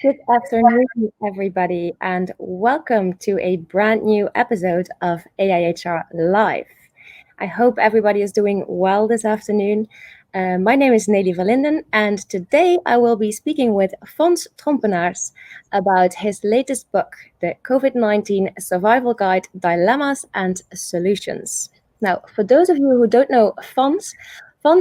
Good afternoon, everybody, and welcome to a brand new episode of AIHR Live. I hope everybody is doing well this afternoon. My name is Neelie Verlinden, and today I will be speaking with Fons Trompenaars about his latest book, The COVID-19 Survival Guide, Dilemmas and Solutions. Now, for those of you who don't know Fons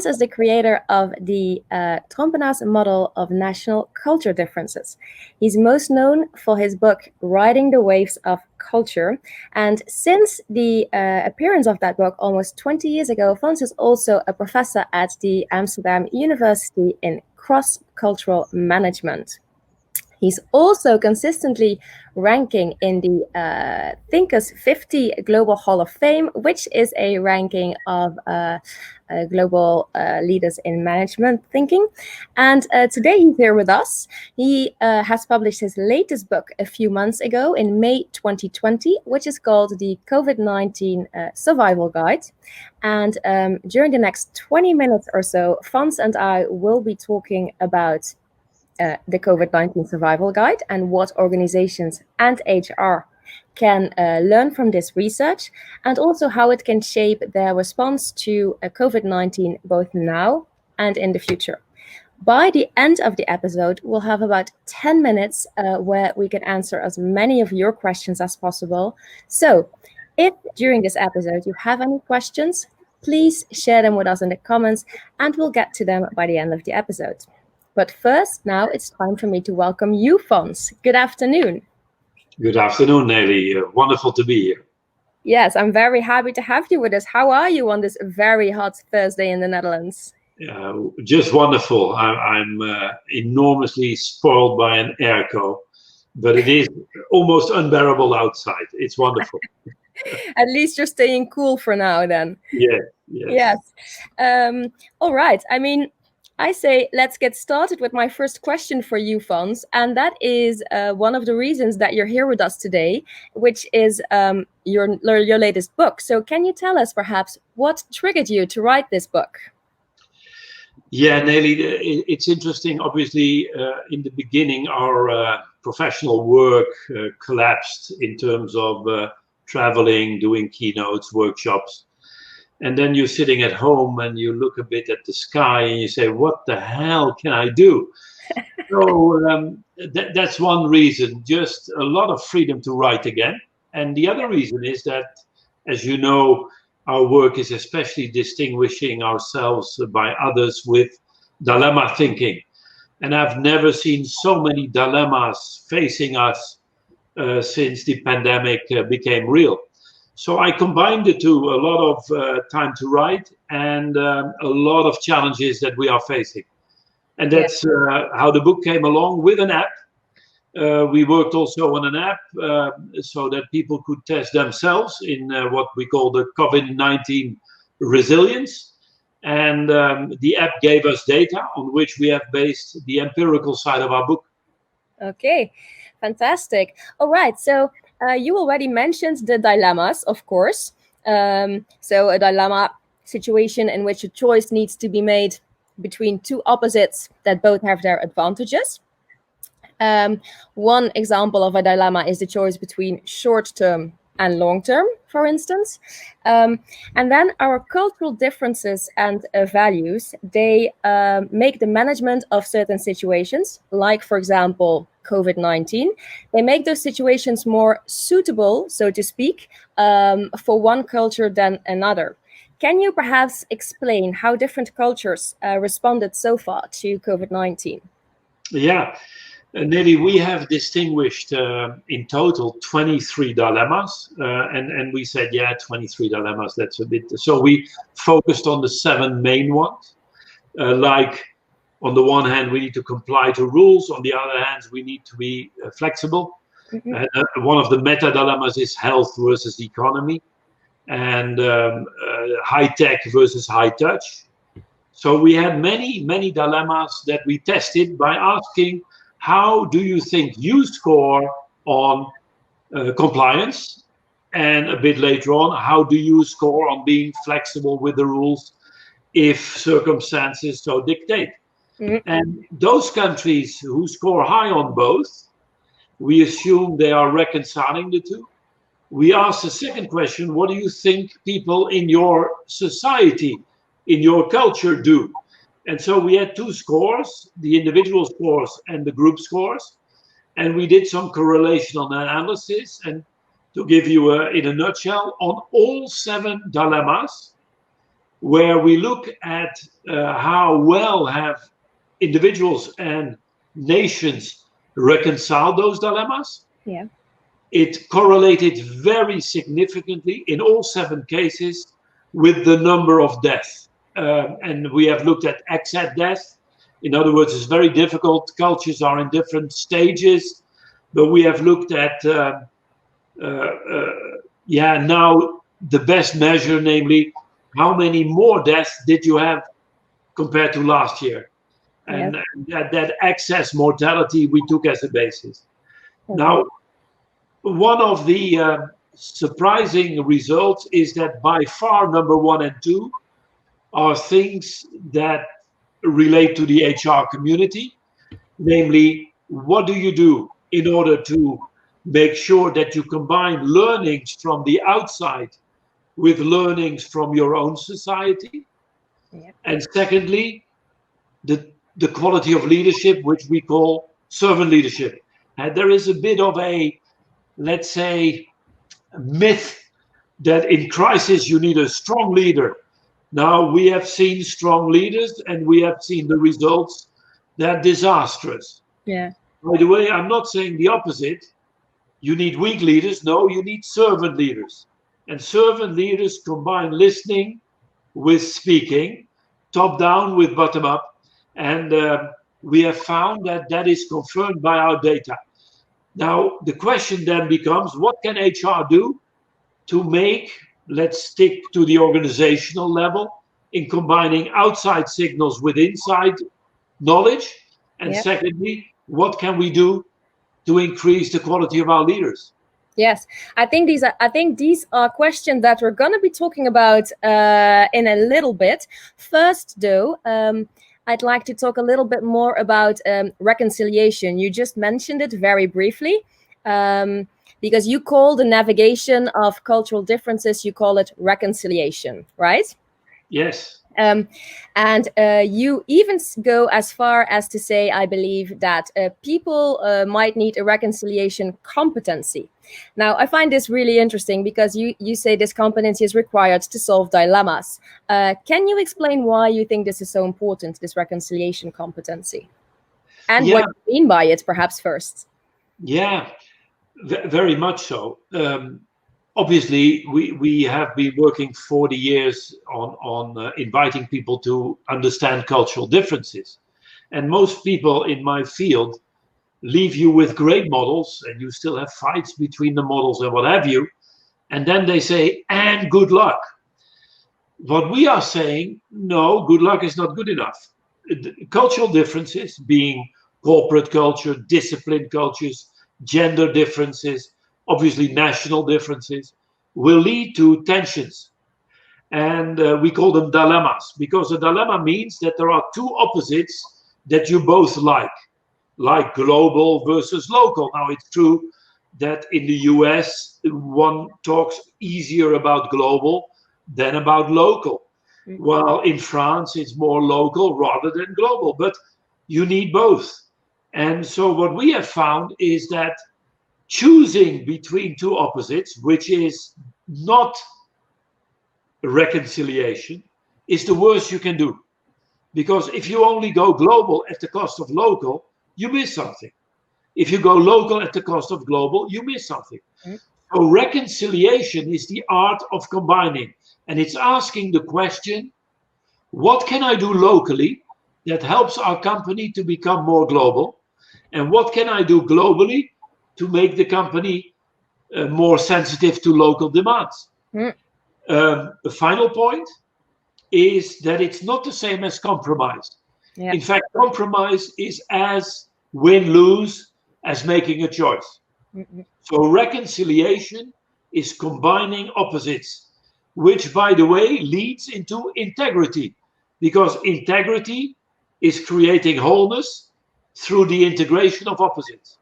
is the creator of the Trompenaars model of national culture differences. He's most known for his book, Riding the Waves of Culture. And since the appearance of that book almost 20 years ago, Fons is also a professor at the Amsterdam University in cross-cultural management. He's also consistently ranking in the Thinkers50 Global Hall of Fame, which is a ranking of global leaders in management thinking. And today he's here with us. He has published his latest book a few months ago in May 2020, which is called the COVID-19 Survival Guide. And during the next 20 minutes or so, Fons and I will be talking about the COVID-19 Survival Guide and what organizations and HR can learn from this research, and also how it can shape their response to COVID-19 both now and in the future. By the end of the episode, we'll have about 10 minutes where we can answer as many of your questions as possible. So if during this episode you have any questions, please share them with us in the comments and we'll get to them by the end of the episode. But first, now it's time for me to welcome you, Fons. Good afternoon. Good afternoon, Neelie. Wonderful to be here. Yes, I'm very happy to have you with us. How are you on this very hot Thursday in the Netherlands? Just wonderful. I'm enormously spoiled by an airco, but it is almost unbearable outside. It's wonderful. At least you're staying cool for now, then. Yes. All right. I mean, I say let's get started with my first question for you, Fons, and that is one of the reasons that you're here with us today, which is your latest book. So can you tell us perhaps what triggered you to write this book? Yeah, Neelie, it's interesting. Obviously, in the beginning, our professional work collapsed in terms of traveling, doing keynotes, workshops. And then you're sitting at home and you look a bit at the sky and you say, what the hell can I do? So that's one reason, just a lot of freedom to write again. And the other reason is that, as you know, our work is especially distinguishing ourselves by others with dilemma thinking. And I've never seen so many dilemmas facing us since the pandemic became real. So I combined the two, a lot of time to write and a lot of challenges that we are facing. And that's how the book came along with an app. We worked also on an app so that people could test themselves in what we call the COVID-19 resilience. And the app gave us data on which we have based the empirical side of our book. Okay, fantastic. All right, so you already mentioned the dilemmas, of course. So a dilemma situation in which a choice needs to be made between two opposites that both have their advantages. One example of a dilemma is the choice between short-term and long-term, for instance. And then our cultural differences and values, they make the management of certain situations, like, for example, COVID-19, they make those situations more suitable, so to speak, for one culture than another. Can you perhaps explain how different cultures responded so far to COVID-19? Yeah, Neelie, we have distinguished in total 23 dilemmas, and we said, 23 dilemmas, that's a bit. So we focused on the 7 main ones, like, on the one hand, we need to comply to rules. On the other hand, we need to be flexible. Mm-hmm. One of the meta dilemmas is health versus economy, and high tech versus high touch. So we had many dilemmas that we tested by asking, how do you think you score on compliance? And a bit later on, how do you score on being flexible with the rules if circumstances so dictate? And those countries who score high on both, we assume they are reconciling the two. We ask the second question, what do you think people in your society, in your culture do? And so we had two scores, the individual scores and the group scores. And we did some correlational analysis. And to give you in a nutshell, on all 7 dilemmas, where we look at how well have individuals and nations reconciled those dilemmas, it correlated very significantly in all 7 cases with the number of deaths. And we have looked at exat death. In other words, it's very difficult. Cultures are in different stages, but we have looked at, now the best measure, namely, how many more deaths did you have compared to last year? And that excess mortality we took as a basis. Now, one of the surprising results is that by far number 1 and 2 are things that relate to the HR community, namely, what do you do in order to make sure that you combine learnings from the outside with learnings from your own society? And secondly, the quality of leadership, which we call servant leadership. And there is a bit of a, let's say, myth that in crisis you need a strong leader. Now, we have seen strong leaders and we have seen the results. They're disastrous. By the way, I'm not saying the opposite. You need weak leaders. No, you need servant leaders. And servant leaders combine listening with speaking, top down with bottom up. And we have found that that is confirmed by our data. Now, the question then becomes, what can HR do to make, let's stick to the organizational level, in combining outside signals with inside knowledge? And secondly, what can we do to increase the quality of our leaders? Yes, I think these are questions that we're going to be talking about in a little bit. First, though, I'd like to talk a little bit more about reconciliation. You just mentioned it very briefly, because you call the navigation of cultural differences, you call it reconciliation, right? Yes. And you even go as far as to say, I believe, that people might need a reconciliation competency. Now, I find this really interesting because you say this competency is required to solve dilemmas. Can you explain why you think this is so important, this reconciliation competency? And what you mean by it, perhaps first? Yeah, very much so. Obviously, we have been working 40 years on inviting people to understand cultural differences. And most people in my field leave you with great models, and you still have fights between the models and what have you. And then they say, and good luck. What we are saying, no, good luck is not good enough. Cultural differences, being corporate culture, disciplined cultures, gender differences, obviously national differences, will lead to tensions. And we call them dilemmas, because a dilemma means that there are two opposites that you both like global versus local. Now, it's true that in the US, one talks easier about global than about local. While in France, it's more local rather than global, but you need both. And so what we have found is that choosing between two opposites, which is not reconciliation, is the worst you can do. Because if you only go global at the cost of local, you miss something. If you go local at the cost of global, you miss something. So reconciliation is the art of combining. And it's asking the question, what can I do locally that helps our company to become more global? And what can I do globally to make the company more sensitive to local demands? The final point is that it's not the same as compromise. In fact, compromise is as win-lose as making a choice. So reconciliation is combining opposites, which, by the way, leads into integrity, because integrity is creating wholeness through the integration of opposites.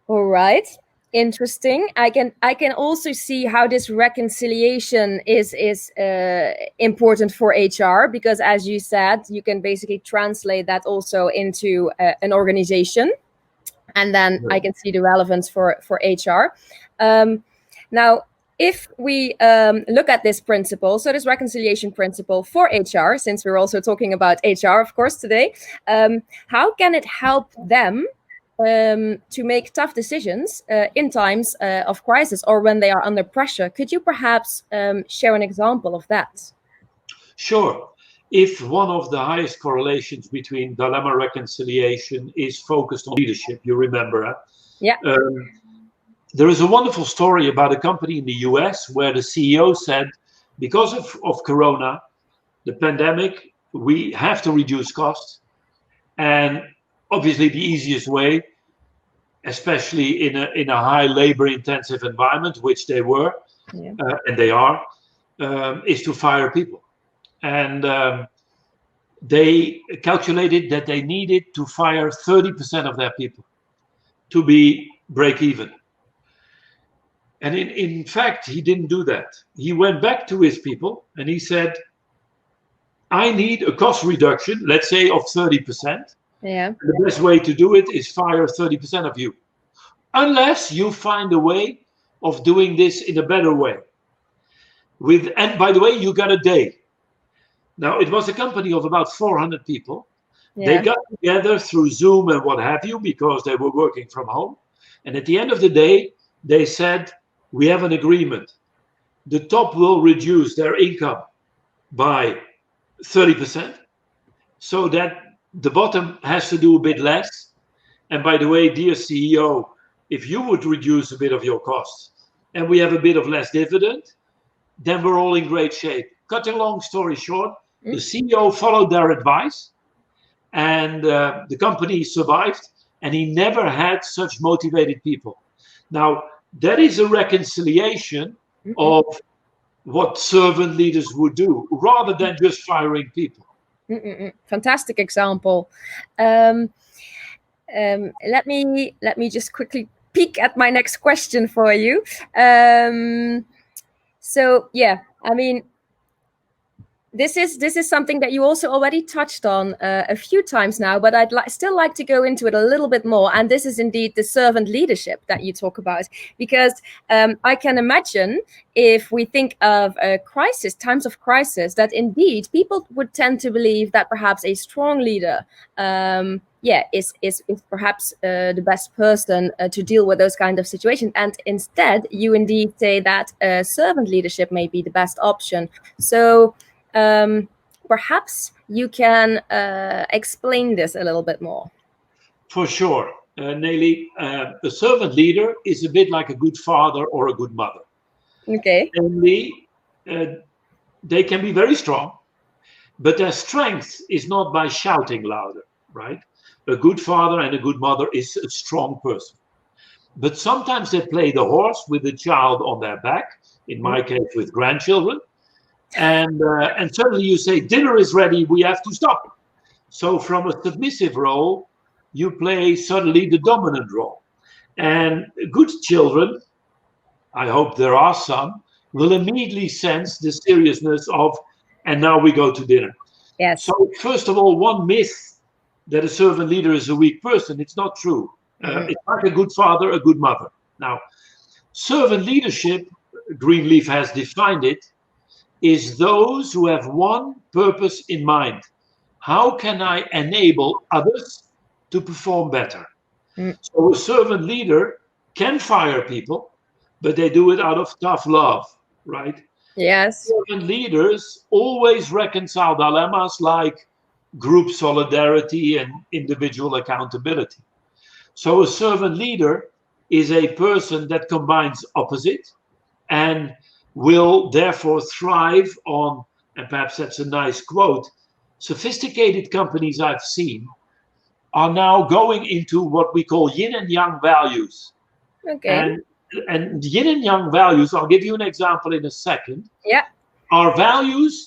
All right. Interesting. I can also see how this reconciliation is important for HR, because as you said, you can basically translate that also into an organization, and then I can see the relevance for HR. Now, if we look at this principle, so this reconciliation principle for HR, since we're also talking about HR, of course, today, how can it help them to make tough decisions in times of crisis or when they are under pressure? Could you perhaps share an example of that? Sure. If one of the highest correlations between dilemma reconciliation is focused on leadership, you remember, yeah. There is a wonderful story about a company in the US where the CEO said, because of Corona, the pandemic, we have to reduce costs. And obviously the easiest way, especially in a high labor intensive environment, which they were, and they are, is to fire people. And they calculated that they needed to fire 30% of their people to be break even. And in fact, he didn't do that. He went back to his people and he said, I need a cost reduction, let's say of 30%. Yeah. The best way to do it is fire 30% of you, unless you find a way of doing this in a better way. And by the way, you got a day. Now, it was a company of about 400 people. Yeah. They got together through Zoom and what have you, because they were working from home. And at the end of the day, they said, we have an agreement. The top will reduce their income by 30%, so that the bottom has to do a bit less. And by the way, dear CEO, if you would reduce a bit of your costs and we have a bit of less dividend, then we're all in great shape. Cutting a long story short, the CEO followed their advice and the company survived, and he never had such motivated people. Now, that is a reconciliation of what servant leaders would do, rather than just firing people. Fantastic example. Let me just quickly peek at my next question for you. So yeah, I mean, this is something that you also already touched on a few times now, but I'd still like to go into it a little bit more. And this is indeed the servant leadership that you talk about, because I can imagine if we think of a crisis, times of crisis, that indeed people would tend to believe that perhaps a strong leader is perhaps the best person to deal with those kind of situations. And instead, you indeed say that servant leadership may be the best option. So perhaps you can explain this a little bit more. For sure. Neelie, a servant leader is a bit like a good father or a good mother. Okay. Namely, they can be very strong, but their strength is not by shouting louder, right? A good father and a good mother is a strong person. But sometimes they play the horse with the child on their back, in my case with grandchildren. And suddenly you say, dinner is ready, we have to stop. So from a submissive role, you play suddenly the dominant role. And good children, I hope there are some, will immediately sense the seriousness of, and now we go to dinner. Yes. So first of all, one myth that a servant leader is a weak person, it's not true. It's like a good father, a good mother. Now, servant leadership, Greenleaf has defined it, is those who have one purpose in mind. How can I enable others to perform better? So a servant leader can fire people, but they do it out of tough love, right? Yes. Servant leaders always reconcile dilemmas like group solidarity and individual accountability. So a servant leader is a person that combines opposite and will therefore thrive on, and perhaps that's a nice quote, sophisticated companies I've seen are now going into what we call yin and yang values. Okay. And yin and yang values, I'll give you an example in a second, yeah, are values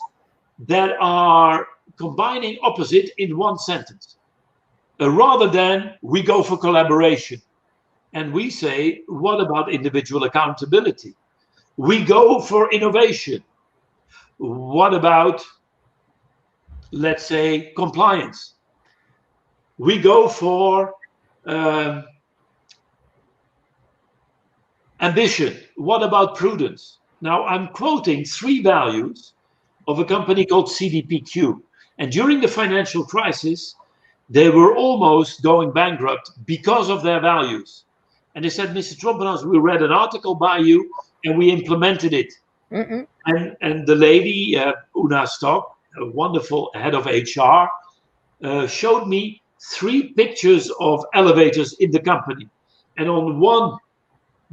that are combining opposite in one sentence, rather than we go for collaboration. And we say, what about individual accountability? We go for innovation. What about, let's say, compliance? We go for ambition. What about prudence? Now, I'm quoting 3 values of a company called CDPQ. And during the financial crisis, they were almost going bankrupt because of their values. And they said, Mr. Trompenaars, we read an article by you and we implemented it. And the lady, Una Stock, a wonderful head of HR, showed me 3 pictures of elevators in the company. And on one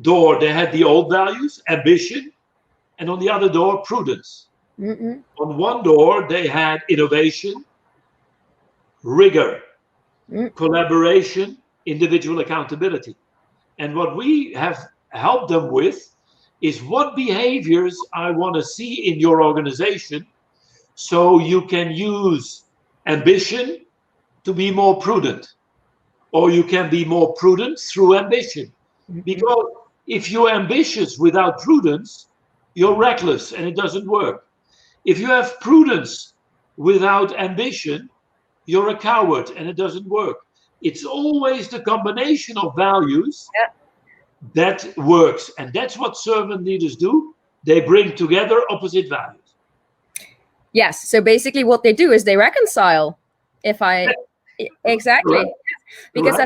door, they had the old values, ambition, and on the other door, prudence. On one door, they had innovation, rigor, collaboration, individual accountability. And what we have helped them with is what behaviors I want to see in your organization so you can use ambition to be more prudent, or you can be more prudent through ambition. Because if you're ambitious without prudence, you're reckless and it doesn't work. If you have prudence without ambition, you're a coward and it doesn't work. It's always the combination of values that works. And that's what servant leaders do. They bring together opposite values. Yes. So basically what they do is they reconcile. Exactly. Correct. Because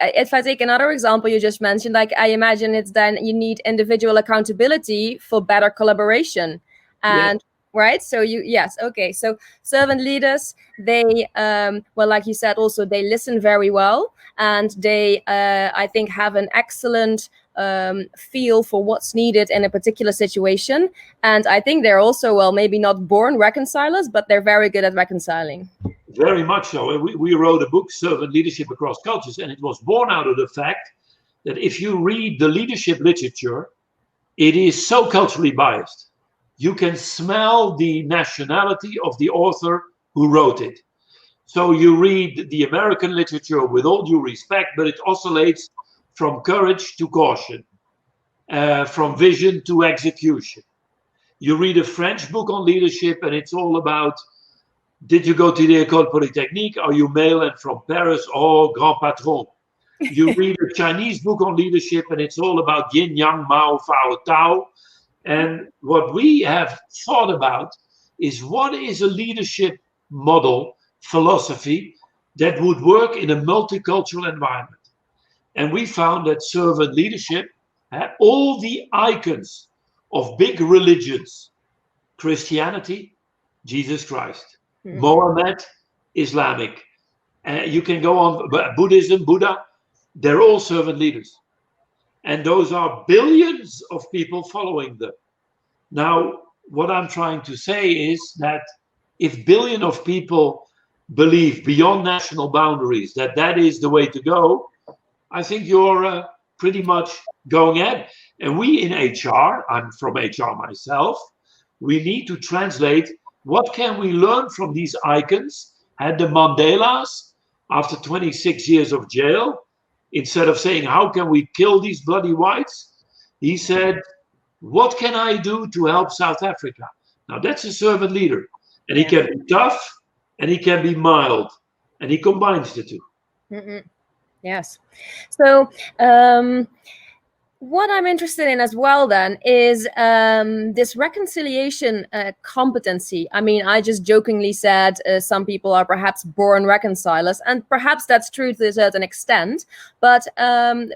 if I take another example you just mentioned, like I imagine it's then you need individual accountability for better collaboration. And right. So okay. So servant leaders, they, well, like you said, also they listen very well, and they, I think, have an excellent feel for what's needed in a particular situation. And I think they're also, well, maybe not born reconcilers, but they're very good at reconciling. Very much so. We wrote a book, Servant Leadership Across Cultures, and it was born out of the fact that if you read the leadership literature, it is so culturally biased. You can smell the nationality of the author who wrote it. So you read the American literature with all due respect, but it oscillates from courage to caution, from vision to execution. You read a French book on leadership and it's all about, did you go to the École Polytechnique? Are you male and from Paris? Oh, grand patron. You read a Chinese book on leadership and it's all about yin, yang, Mao, Fao, Tao. And what we have thought about is what is a leadership model, philosophy that would work in a multicultural environment. And we found that servant leadership had all the icons of big religions: Christianity, Jesus Christ, Mohammed, Islamic. You can go on, Buddhism, Buddha, they're all servant leaders. And those are billions of people following them. Now, what I'm trying to say is that if billions of people believe beyond national boundaries that that is the way to go, I think you're pretty much going ahead. And we in HR, I'm from HR myself, we need to translate what can we learn from these icons. Had the Mandelas, after 26 years of jail, instead of saying, how can we kill these bloody whites? He said, what can I do to help South Africa? Now that's a servant leader. And he can be tough and he can be mild. And he combines the two. Yes. So what I'm interested in as well then is this reconciliation competency. I mean, I just jokingly said some people are perhaps born reconcilers, and perhaps that's true to a certain extent. But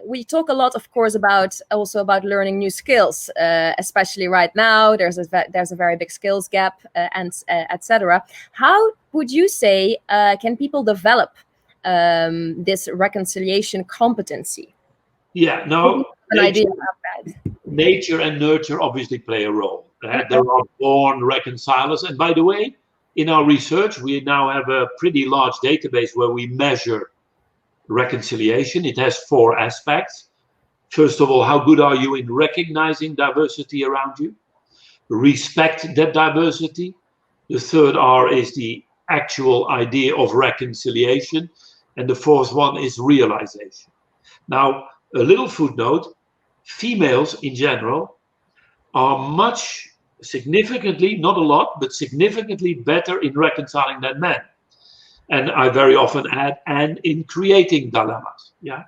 we talk a lot, of course, about learning new skills, especially right now. There's a very big skills gap, and etc. How would you say can people develop this reconciliation competency? Yeah, no. An idea about that. Nature and nurture obviously play a role. There are born reconcilers. And by the way, in our research, we now have a pretty large database where we measure reconciliation. It has 4 aspects. First of all, how good are you in recognizing diversity around you? Respect that diversity. The third R is the actual idea of reconciliation. And the fourth one is realization. Now, a little footnote, females in general are significantly, not a lot, but significantly better in reconciling than men. And I very often add, and in creating dilemmas. Yeah.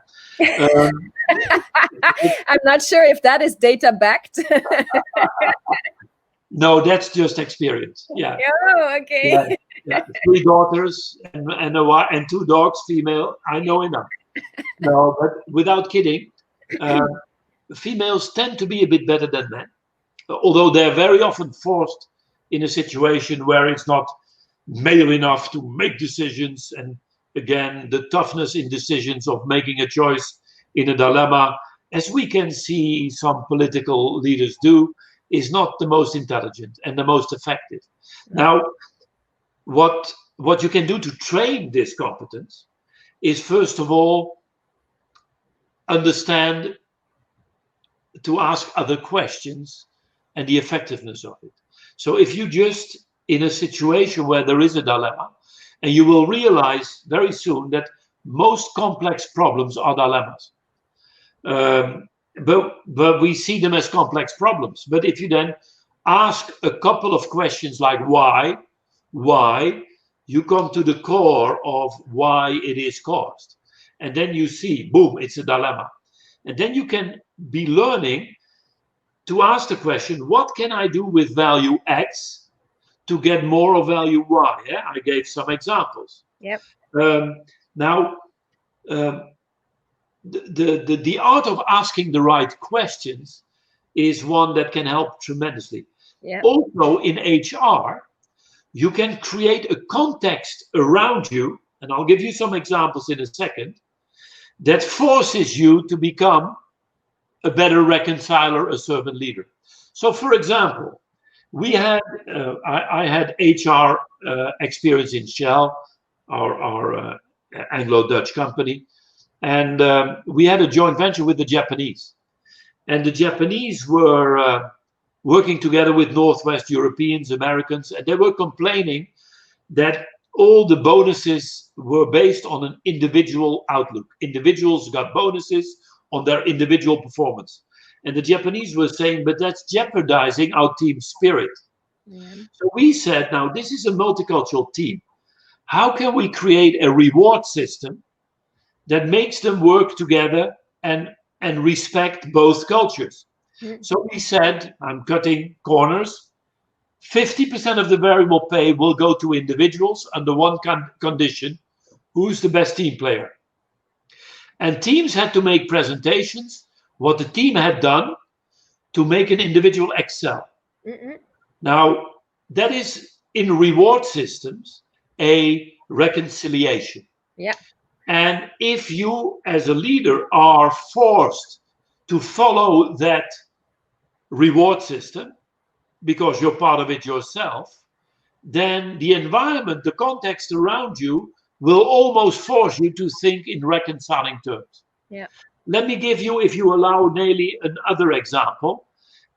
I'm not sure if that is data backed. No, that's just experience. Yeah. Oh, okay. Yeah. 3 daughters and 2 dogs, female. I know enough. No, but without kidding, females tend to be a bit better than men, although they're very often forced in a situation where it's not male enough to make decisions. And again, the toughness in decisions of making a choice in a dilemma, as we can see some political leaders do, is not the most intelligent and the most effective. Now, what you can do to train this competence is, first of all, understand to ask other questions and the effectiveness of it. So if you just in a situation where there is a dilemma, and you will realize very soon that most complex problems are dilemmas. But we see them as complex problems. But if you then ask a couple of questions like why, you come to the core of why it is caused. And then you see, boom, it's a dilemma. And then you can be learning to ask the question, what can I do with value X to get more of value Y? Yeah? I gave some examples. Yep. Now, the art of asking the right questions is one that can help tremendously. Yep. Also in HR, you can create a context around you, and I'll give you some examples in a second, that forces you to become a better reconciler, a servant leader. So, for example, I had HR experience in Shell, our Anglo-Dutch company, and we had a joint venture with the Japanese. And the Japanese were working together with Northwest Europeans, Americans, and they were complaining that all the bonuses were based on an individual outlook. Individuals got bonuses on their individual performance. And the Japanese were saying, but that's jeopardizing our team spirit. Yeah. So we said, now this is a multicultural team. How can we create a reward system that makes them work together and respect both cultures? Mm. So we said, I'm cutting corners. 50% of the variable pay will go to individuals under one condition: who's the best team player? And teams had to make presentations, what the team had done to make an individual excel. Mm-mm. Now, that is in reward systems a reconciliation. Yeah. And if you as a leader are forced to follow that reward system because you're part of it yourself, then the environment, the context around you will almost force you to think in reconciling terms. Yeah. Let me give you, if you allow, Neelie, another example.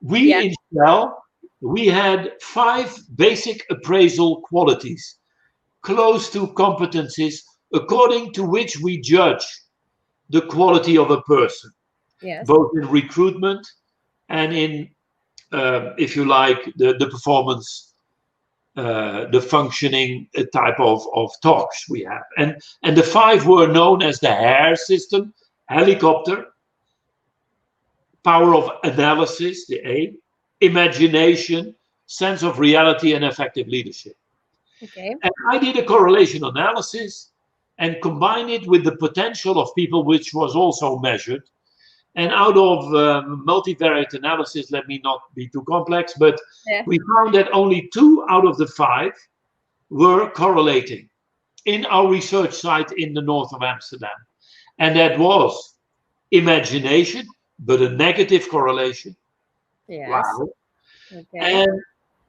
In Shell, we had 5 basic appraisal qualities, close to competencies, according to which we judge the quality of a person, yes, both in recruitment and in, if you like, the performance, the functioning type of talks we have. And the 5 were known as the AIHR system: helicopter, power of analysis, the A, imagination, sense of reality, and effective leadership. Okay. And I did a correlation analysis and combined it with the potential of people, which was also measured. And out of multivariate analysis, let me not be too complex, but we found that only 2 out of the 5 were correlating in our research site in the north of Amsterdam. And that was imagination, but a negative correlation. Yes. Wow. Okay.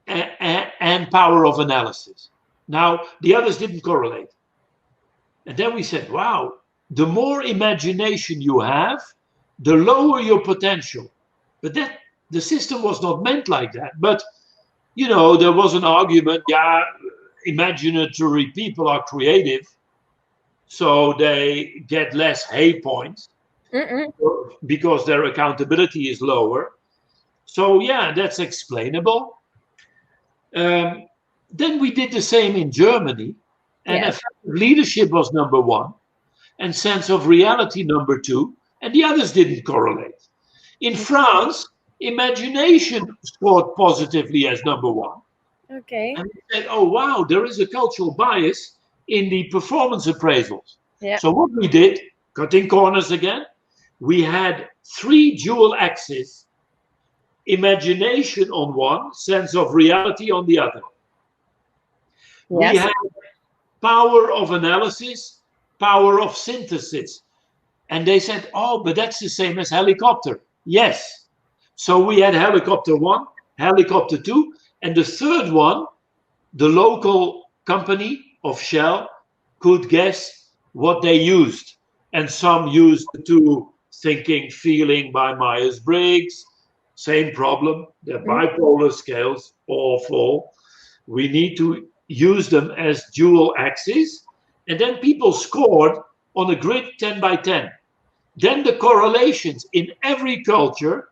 And power of analysis. Now, the others didn't correlate. And then we said, wow, the more imagination you have, the lower your potential. But that the system was not meant like that. But, you know, there was an argument, imaginatory people are creative, so they get less hay points because their accountability is lower. So yeah, that's explainable. Then we did the same in Germany, and effective leadership was number one, and sense of reality number two, and the others didn't correlate. In France, imagination scored positively as number one. Okay. And we said, oh wow, there is a cultural bias in the performance appraisals. Yeah. So what we did, cutting corners again, we had 3 dual axes: imagination on one, sense of reality on the other. Yes. We had power of analysis, power of synthesis. And they said, oh, but that's the same as helicopter. Yes. So we had helicopter 1, helicopter 2, and the third one, the local company of Shell could guess what they used. And some used the 2 thinking, feeling by Myers-Briggs. Same problem. They're bipolar scales, awful. We need to use them as dual axes. And then people scored on a grid 10 by 10. Then the correlations in every culture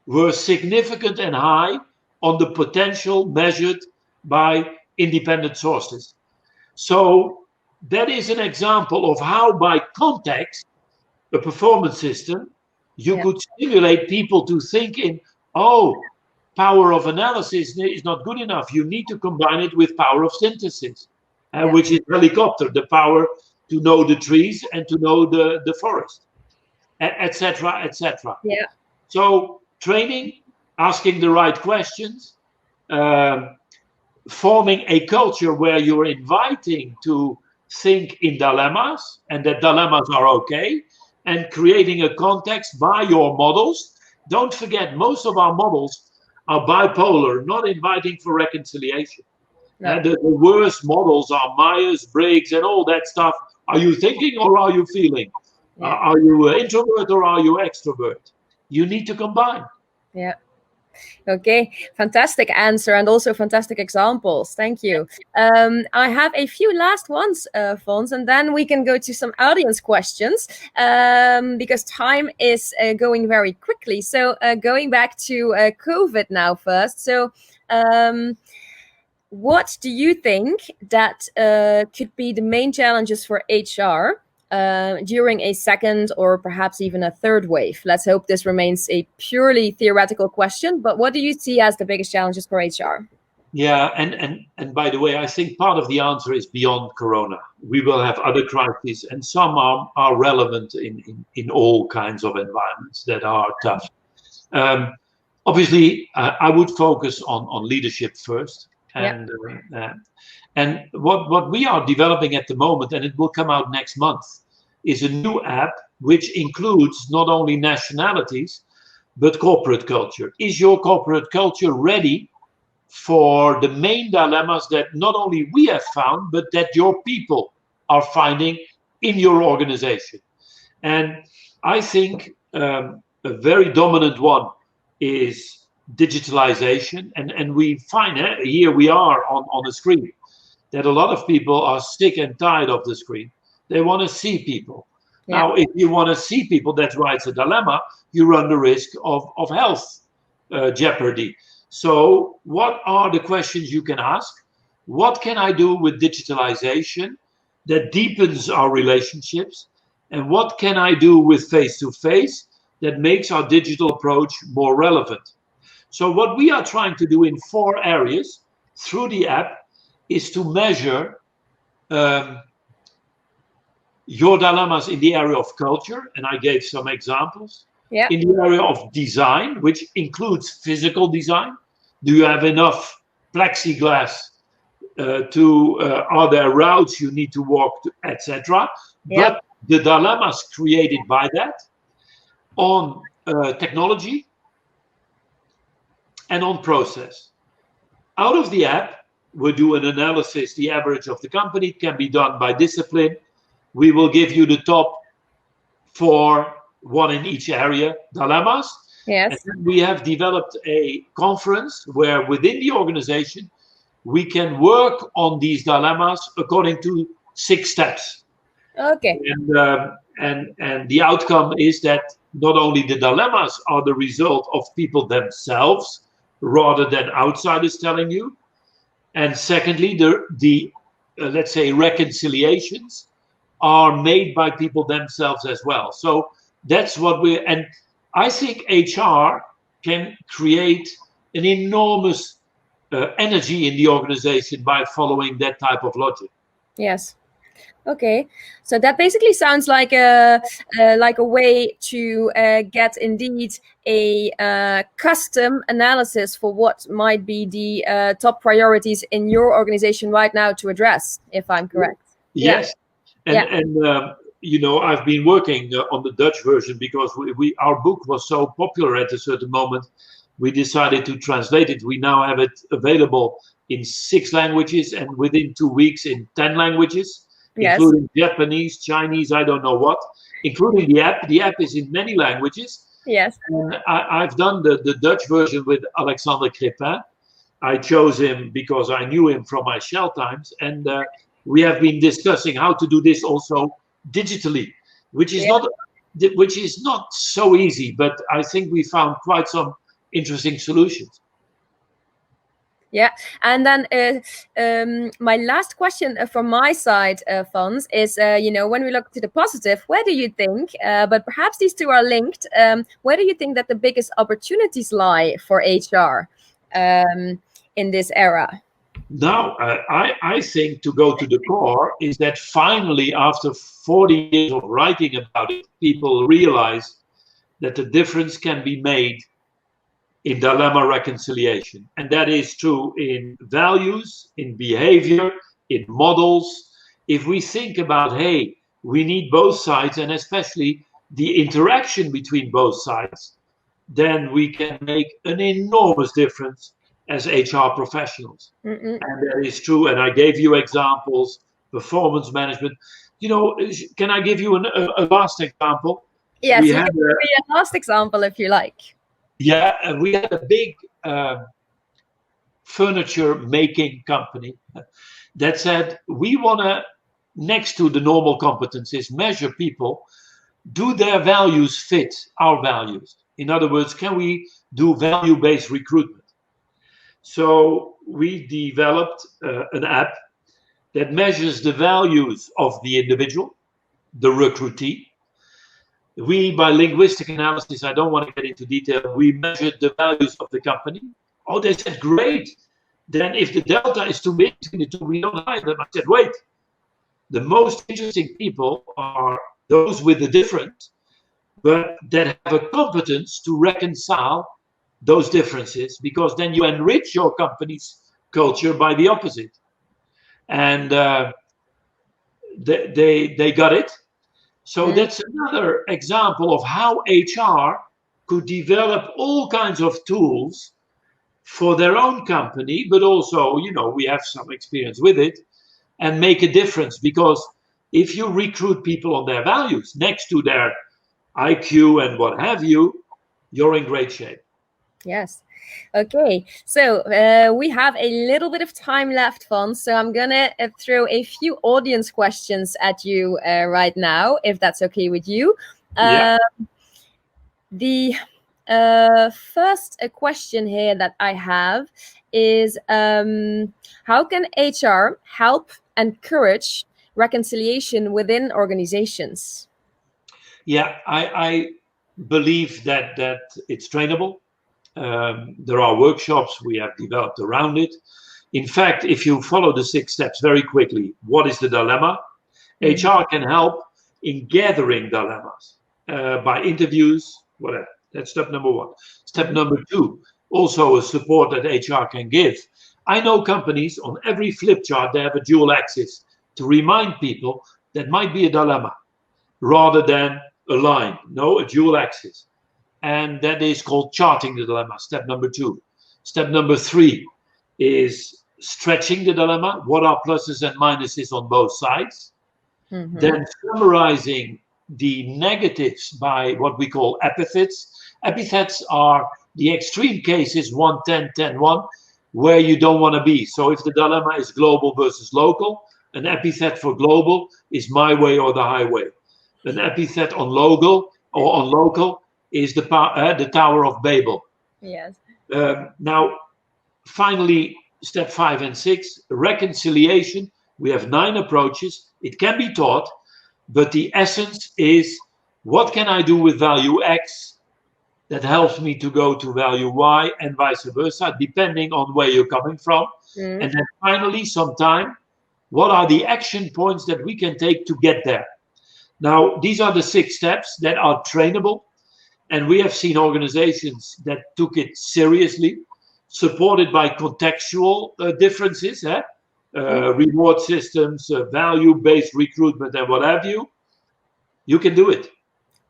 were significant and high on the potential measured by independent sources. So that is an example of how by context, a performance system, you could stimulate people to think in, oh, power of analysis is not good enough. You need to combine it with power of synthesis, which is helicopter, the power to know the trees and to know the forest, etc., etc. Yeah. So training, asking the right questions, forming a culture where you're inviting to think in dilemmas, and that dilemmas are okay, and creating a context by your models. Don't forget, most of our models are bipolar, not inviting for reconciliation. No. And the worst models are Myers-Briggs and all that stuff. Are you thinking or are you feeling? Yeah. Are you introvert or are you extrovert? You need to combine. Yeah. Okay, fantastic answer and also fantastic examples. Thank you. I have a few last ones, Fons, and then we can go to some audience questions because time is going very quickly. So going back to COVID now first. So what do you think that could be the main challenges for HR during a second or perhaps even a third wave? Let's hope this remains a purely theoretical question, but what do you see as the biggest challenges for HR? Yeah, and by the way, I think part of the answer is beyond Corona. We will have other crises, and some are relevant in all kinds of environments that are tough. Obviously, I would focus on leadership first. And what we are developing at the moment, and it will come out next month, is a new app which includes not only nationalities, but corporate culture. Is your corporate culture ready for the main dilemmas that not only we have found, but that your people are finding in your organization? And I think a very dominant one is digitalization, and we find here we are on a screen that a lot of people are sick and tired of the screen. They want to see people. Yeah. Now, if you want to see people, that's why it's a dilemma. You run the risk of health jeopardy. So what are the questions you can ask? What can I do with digitalization that deepens our relationships? And what can I do with face-to-face that makes our digital approach more relevant? So what we are trying to do in 4 areas through the app is to measure your dilemmas in the area of culture, and I gave some examples. Yeah. In the area of design, which includes physical design. Do you have enough plexiglass are there routes you need to walk to, etc. Yeah. But the dilemmas created by that on technology and on process. Out of the app, we'll do an analysis, the average of the company. It can be done by discipline. We will give you the top 4, 1 in each area, dilemmas. Yes. And we have developed a conference where within the organization, we can work on these dilemmas according to 6 steps. Okay. And the outcome is that not only the dilemmas are the result of people themselves rather than outsiders telling you, and secondly, the let's say reconciliations are made by people themselves as well. So that's what and I think HR can create an enormous energy in the organization by following that type of logic. Yes. Okay, so that basically sounds like a way to get indeed a custom analysis for what might be the top priorities in your organization right now to address, if I'm correct. Yes, Yeah. and you know, I've been working on the Dutch version because our book was so popular at a certain moment. We decided to translate it. We now have it available in 6 languages and within 2 weeks in 10 languages, Yes. including Japanese, Chinese, I don't know what, including the app. The app is in many languages. Yes. I've done the Dutch version with Alexander Crépin. I chose him because I knew him from my Shell times, and we have been discussing how to do this also digitally, which is not so easy, but I think we found quite some interesting solutions. Yeah, and then my last question from my side, Fons, is you know, when we look to the positive, where do you think, but perhaps these two are linked, where do you think that the biggest opportunities lie for HR in this era? Now, I think to go to the core is that finally, after 40 years of writing about it, people realize that the difference can be made in dilemma reconciliation. And that is true in values, in behavior, in models. If we think about, hey, we need both sides, and especially the interaction between both sides, then we can make an enormous difference as HR professionals. And that is true. And I gave you examples, performance management. You know, can I give you a last example? Yes, you can give me a last example if you like. Yeah, we had a big furniture making company that said, we want to, next to the normal competencies, measure people. Do their values fit our values? In other words, can we do value-based recruitment? So we developed an app that measures the values of the individual, the recruitee. We, by linguistic analysis, I don't want to get into detail, we measured the values of the company. Oh, they said, great. Then if the delta is too big between the two, we don't hire them. I said, wait. The most interesting people are those with the difference, but that have a competence to reconcile those differences, because then you enrich your company's culture by the opposite. And they got it. So that's another example of how HR could develop all kinds of tools for their own company, but also, you know, we have some experience with it, and make a difference. Because if you recruit people on their values next to their IQ and what have you, you're in great shape. Yes. Okay, so we have a little bit of time left, Fons, so I'm gonna throw a few audience questions at you right now, if that's okay with you. Yeah. The first question here that I have is, how can HR help encourage reconciliation within organizations? Yeah, I believe that it's trainable. There are workshops we have developed around it. In fact, if you follow the 6 steps very quickly, what is the dilemma? HR can help in gathering dilemmas by interviews, whatever. That's step number 1. Step number 2, also a support that HR can give. I know companies on every flip chart, they have a dual axis to remind people that might be a dilemma rather than a line. No, a dual axis. And that is called charting the dilemma, step number 2. Step number 3 is stretching the dilemma. What are pluses and minuses on both sides? Then summarizing the negatives by what we call epithets. Epithets are the extreme cases, 1, 10, 10, 1, where you don't want to be. So if the dilemma is global versus local, an epithet for global is my way or the highway. An epithet on local is the Tower of Babel. Yes. Now, finally, step 5 and 6, reconciliation. We have 9 approaches. It can be taught, but the essence is, what can I do with value X that helps me to go to value Y, and vice versa, depending on where you're coming from. And then finally, sometime, what are the action points that we can take to get there? Now, these are the 6 steps that are trainable, and we have seen organizations that took it seriously, supported by contextual differences, reward systems, value-based recruitment, and what have you. You can do it.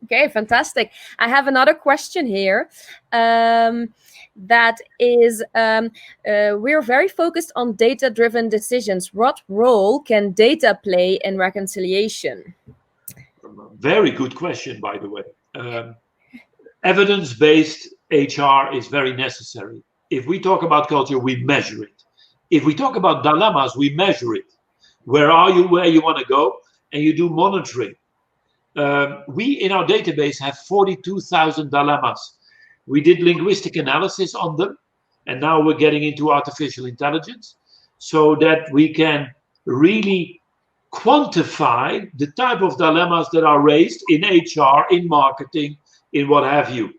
Okay, fantastic. I have another question here. That is, we're very focused on data-driven decisions. What role can data play in reconciliation? Very good question, by the way. Evidence-based HR is very necessary. If we talk about culture, we measure it. If we talk about dilemmas, we measure it. Where are you, where you want to go, and you do monitoring. We, in our database, have 42,000 dilemmas. We did linguistic analysis on them, and now we're getting into artificial intelligence so that we can really quantify the type of dilemmas that are raised in HR, in marketing, in what have you.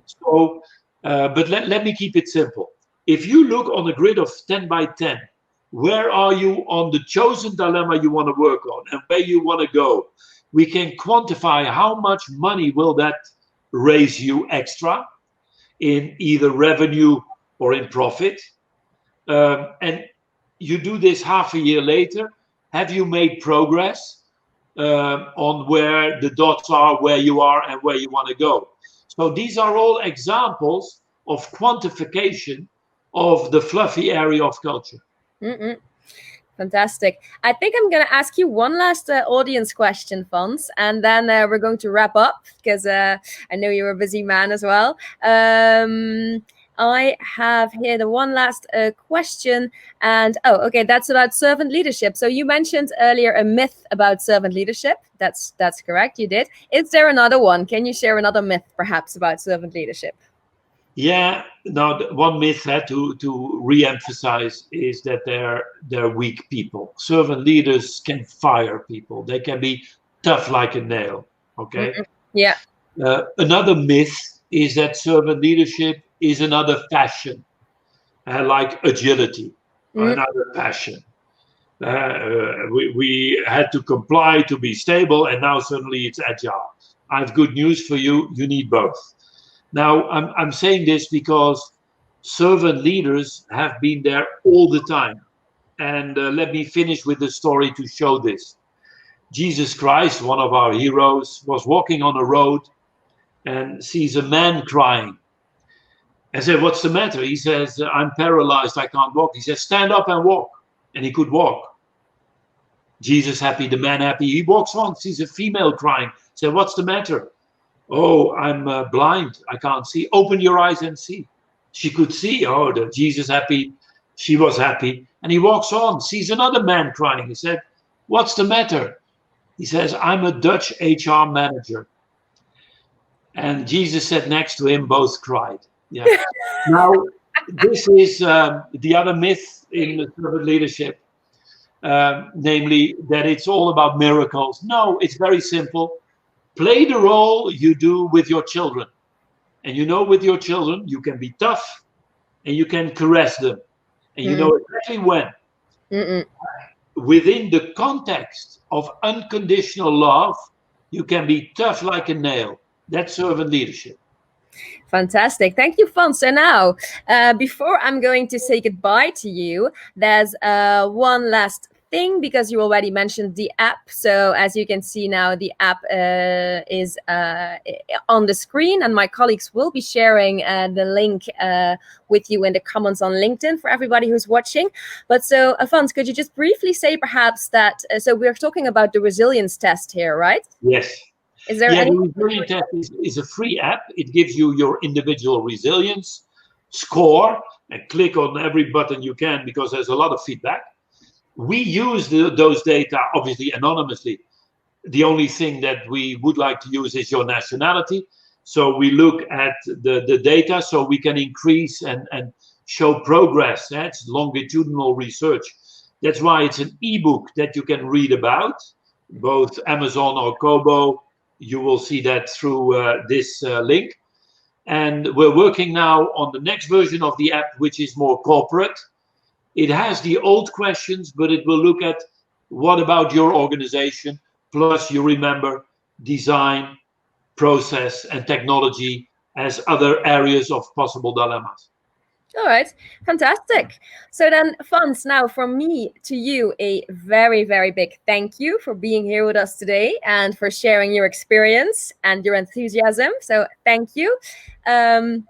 So, but let me keep it simple. If you look on a grid of 10 by 10, where are you on the chosen dilemma you want to work on and where you want to go? We can quantify how much money will that raise you extra in either revenue or in profit. And you do this half a year later. Have you made progress on where the dots are, where you are, and where you want to go? So these are all examples of quantification of the fluffy area of culture. Fantastic. I think I'm going to ask you one last audience question, Fons, and then we're going to wrap up because I know you're a busy man as well. I have here the one last question, and okay, that's about servant leadership. So you mentioned earlier a myth about servant leadership. That's correct, you did. Is there another one? Can you share another myth perhaps about servant leadership? Yeah, now one myth to re-emphasize is that they're weak people. Servant leaders can fire people. They can be tough like a nail. Okay. Yeah. Another myth is that servant leadership is another passion, like agility, another passion. We had to comply to be stable, and now suddenly it's agile. I have good news for you. You need both. Now, I'm saying this because servant leaders have been there all the time. And let me finish with the story to show this. Jesus Christ, one of our heroes, was walking on a road and sees a man crying. And said, "What's the matter?" He says, "I'm paralyzed, I can't walk." He says, "Stand up and walk." And he could walk. Jesus happy, the man happy. He walks on, sees a female crying. Said, "What's the matter?" "Oh, I'm blind, I can't see." "Open your eyes and see." She could see. Oh, the Jesus happy, she was happy. And he walks on, sees another man crying. He said, "What's the matter?" He says, "I'm a Dutch HR manager." And Jesus said next to him, both cried. Yeah. Now, this is the other myth in the servant leadership, namely that it's all about miracles. No, it's very simple. Play the role you do with your children. And with your children, you can be tough and you can caress them. And you know exactly when. Within the context of unconditional love, you can be tough like a nail. That's servant leadership. Fantastic. Thank you, Fons. So now, before I'm going to say goodbye to you, there's one last thing, because you already mentioned the app. So as you can see now, the app is on the screen, and my colleagues will be sharing the link with you in the comments on LinkedIn for everybody who's watching. But so, Fons, could you just briefly say perhaps that, so we're talking about the resilience test here, right? Yes. Is there the resilience test is a free app. It gives you your individual resilience score, and click on every button you can because there's a lot of feedback. We use those data, obviously anonymously. The only thing that we would like to use is your nationality. So we look at the data so we can increase and show progress. That's longitudinal research. That's why it's an ebook that you can read about, both Amazon or Kobo. You will see that through this link. And we're working now on the next version of the app, which is more corporate. It has the old questions, but it will look at what about your organization, plus you remember design, process, and technology as other areas of possible dilemmas. All right, fantastic. So then, Fons, now from me to you, a very, very big thank you for being here with us today and for sharing your experience and your enthusiasm. So thank you. And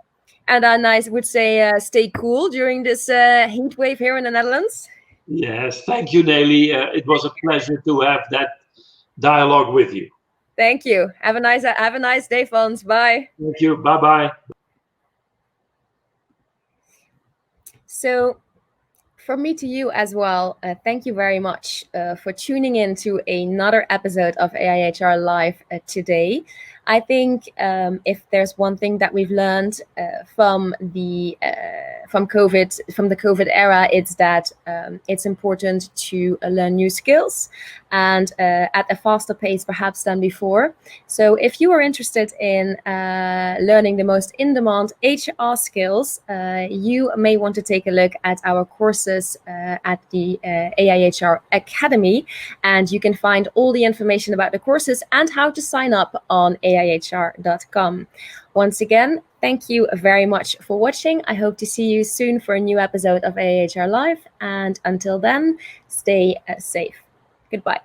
then I would say stay cool during this heat wave here in the Netherlands. Yes, thank you, Neelie. It was a pleasure to have that dialogue with you. Thank you. Have a nice day, Fons. Bye. Thank you. Bye-bye. So from me to you as well, thank you very much for tuning in to another episode of AIHR Live today. I think if there's one thing that we've learned from the COVID era, it's that it's important to learn new skills and at a faster pace perhaps than before. So if you are interested in learning the most in-demand HR skills, you may want to take a look at our courses at the AIHR Academy, and you can find all the information about the courses and how to sign up on AIHR.com. Once again, thank you very much for watching. I hope to see you soon for a new episode of AIHR Live, and until then, stay safe. Goodbye.